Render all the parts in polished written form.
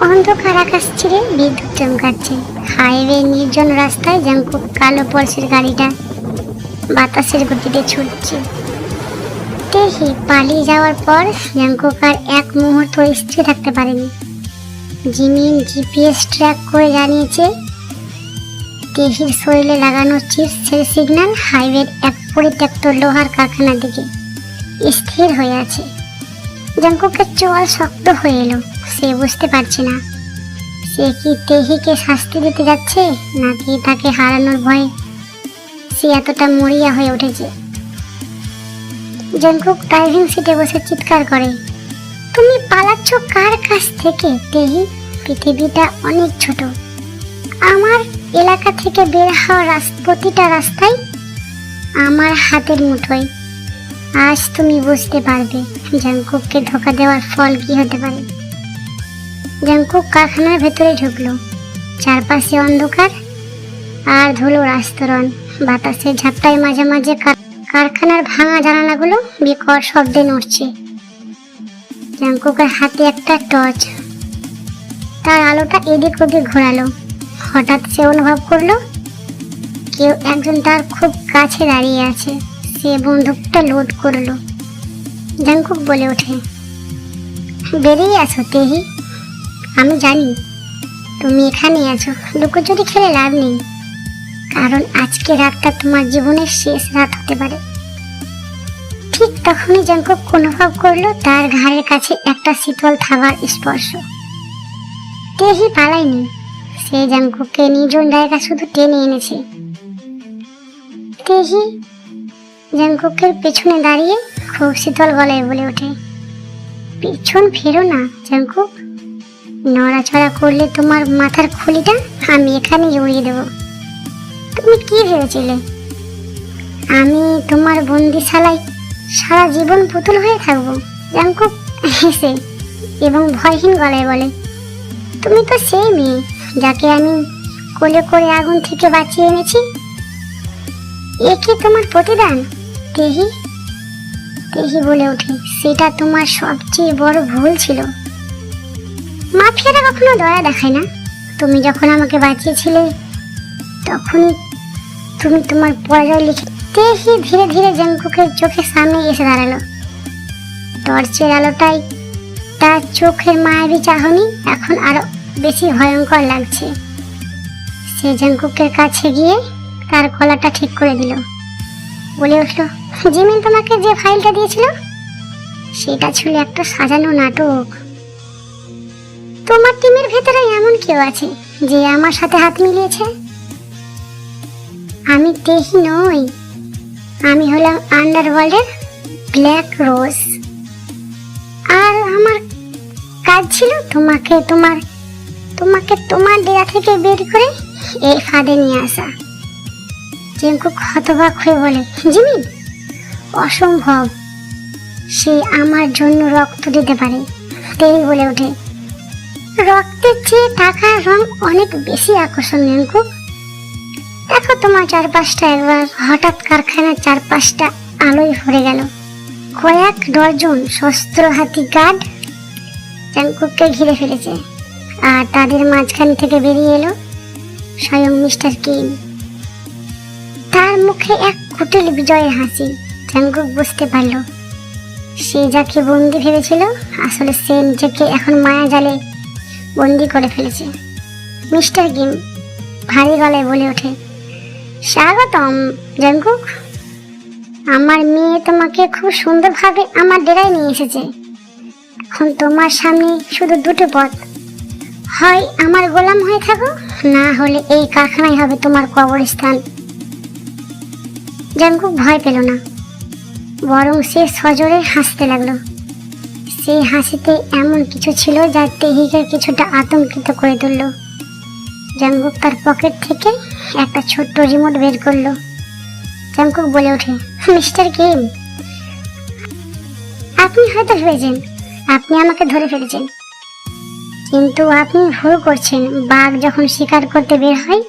অন্ধকার আকাশ ছিঁড়ে বিদ্যুৎ চমকাচ্ছে। হাইওয়ে নির্জন রাস্তায় জাংকুক কালো পলসের গাড়িটা বাতাসের গতিতে ছুটছে। তেহি পালিয়ে যাওয়ার পর জাংকুক আর এক মুহূর্ত স্থির থাকতে পারেনি। জিমিন জিপিএস ট্র্যাক করে জানিয়েছে তেহির শরীরে লাগানো চিপসের সিগন্যাল হাইওয়ের এক পরিত্যক্ত লোহার কারখানার দিকে স্থির হয়ে আছে। জাংকুকের চোয়াল শক্ত হয়ে এলো। সে বুঝতে পারছে না সে কি তেহিকে শাস্তি দিতে যাচ্ছে নাকি তাকে হারানোর ভয়ে সে এতটা মরিয়া হয়ে উঠেছে। জাংকুক ড্রাইভিং সিটে বসে চিৎকার করে, তুমি পালাচ্ছ কার কাছ থেকে তেহি? পৃথিবীটা অনেক ছোট। আমার এলাকা থেকে বের হওয়া প্রতিটা রাস্তায় আমার হাতের মুঠোয়। আজ তুমি বুঝতে পারবে জাংকুককে ধোঁকা দেওয়ার ফল কি হতে পারে। জাংকুক কারখানার ভেতরে ঢুকলো। চারপাশে অন্ধকার আর ধুলোর আস্তরণ। বাতাসের ঝাপটায় মাঝে মাঝে কারখানার ভাঙা জানালাগুলো বিকট শব্দে নড়ছে। জাংকুকের হাতে একটা টর্চ। তার আলোটা এদিক ওদিক ঘোরালো। হঠাৎ সে অনুভব করলো কেউ একজন তার খুব কাছে দাঁড়িয়ে আছে। সে বন্দুকটা লোড করলো। জাংকুক বলে ওঠে, বেরিয়ে আসো তেহি। আমি জানি তুমি এখানে আছো। লুকোচুরি খেলে লাভ নেই, কারণ আজকে রাতটা তোমার জীবনের শেষ রাত হতে পারে। ঠিক তখনই জাংকুক অনুভব করলো তার ঘাড়ের কাছে একটা শীতল থাবার স্পর্শ। তেহি পালায়নি, সে জাংকুককে নির্জন জায়গা শুধু টেনে এনেছে। তেহি জাংকুকের পেছনে দাঁড়িয়ে খুব শীতল গলায় বলে ওঠে, পিছন ফেরো না জাংকুক। নড়াচড়া করলে তোমার মাথার খুলিটা আমি এখানেই উড়িয়ে দেব। তুমি কি ভেবেছিলে আমি তোমার বন্দিশালায় সারা জীবন পুতুল হয়ে থাকবো? জাংকুক হেসে এবং ভয়হীন গলায় বলে, তুমি তো সেই মেয়ে যাকে আমি কোলে করে আগুন থেকে বাঁচিয়ে এনেছি। এ কি তোমার প্রতিদান তেহি? তেহি বলে ওঠে, সেটা তোমার সবচেয়ে বড় ভুল ছিল। মাফিয়ারা কখনো দয়া দেখায় না। তুমি যখন আমাকে বাঁচিয়েছিলে তখনই তুমি তোমার পরাজয় লিখে। তেহি ধীরে ধীরে জাংকুকের চোখের সামনে এসে দাঁড়ালো। টর্চের আলোটাই তার চোখের মায়াবী চাহনি এখন আরো বেশি ভয়ঙ্কর লাগছে। সে জাংকুকের কাছে গিয়ে তার গলাটা ঠিক করে দিল। বলে উঠলো, জিমিন তোমাকে যে ফাইলটা দিয়েছিল সেটা ছিল একটা সাজানো নাটক। তোমার টিমের ভেতরে এমন কেউ আছে যে আমার সাথে হাত মিলিয়েছে? আমি তেহি নই, আমি হলাম আন্ডারওয়ার্ল্ডের ব্ল্যাক রোজ। আর আমার কাজ ছিল তোমাকে তোমার ডেরা থেকে বের করে এই ফাঁদে নিয়ে আসা। জাংকুক হতবাক হয়ে বলে, জিমিন? অসম্ভব, সে আমার জন্য রক্ত দিতে পারে। তেহি বলে ওঠে, রক্তের চেয়ে টাকার রং অনেক বেশি আকর্ষণীয় জাংকুক। দেখো তোমার চারপাশটা একবার। হঠাৎ কারখানার চারপাশটা আলোয় ভরে গেল। কয়েক ডজন শস্ত্র হাতি গার্ড জাংকুককে ঘিরে ফেলেছে। আর তাদের মাঝখান থেকে বেরিয়ে এলো স্বয়ং মিস্টার কিম। তার মুখে এক কুটিল বিজয়ের হাসি। জাংকুক বুঝতে পারল সে যাকে বন্দি ভেবেছিল আসলে সে নিজেকে এখন মায়া জালে বন্দি করে ফেলেছে। মিস্টার কিম ভারী গলায় বলে ওঠে, স্বাগতম জাংকুক। আমার মেয়ে তোমাকে খুব সুন্দরভাবে আমার ডেরায় নিয়ে এসেছে। এখন তোমার সামনে শুধু দুটো পথ, হয় আমার গোলাম হয়ে থাকো, না হলে এই কারখানায় হবে তোমার কবরস্থান। জাংকুক ভয় পেল না, বরং সে সজোরে হাসতে লাগলো। সেই হাসিতে এমন কিছু ছিল যা তেহিকে কিছুটা আতঙ্কিত করে তুলল। জাংকুক তার পকেট থেকে একটা ছোট্ট রিমোট বের করলো। জাংকুক বলে ওঠে, মিস্টার কিম, আপনি হয়তো ভেবেছেন আপনি আমাকে ধরে ফেলেছেন, কিন্তু আপনি ভুল করছেন। বাঘ যখন শিকার করতে বের হয়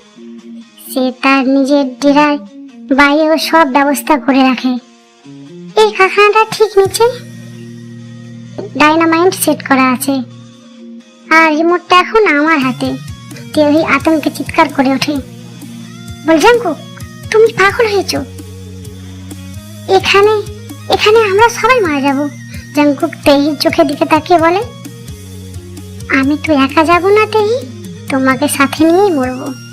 সে তার নিজের ডেরার বাইরেও সব ব্যবস্থা করে রাখে। এই কারখানাটা ঠিক নিচে ডাইনামাইট সেট করা আছে। আর রিমোটটা এখন আমার হাতে। তেহি আতঙ্কে চিৎকার করে ওঠে, বল জাঙ্কুক, তুমি পাগল হয়েছো? এখানে এখানে আমরা সবাই মারা যাব। জাঙ্কুক তেহির চোখের দিকে তাকিয়ে বলে, আমি তো একা যাব না তেহি, তোমাকে সাথে নিয়েই মরবো।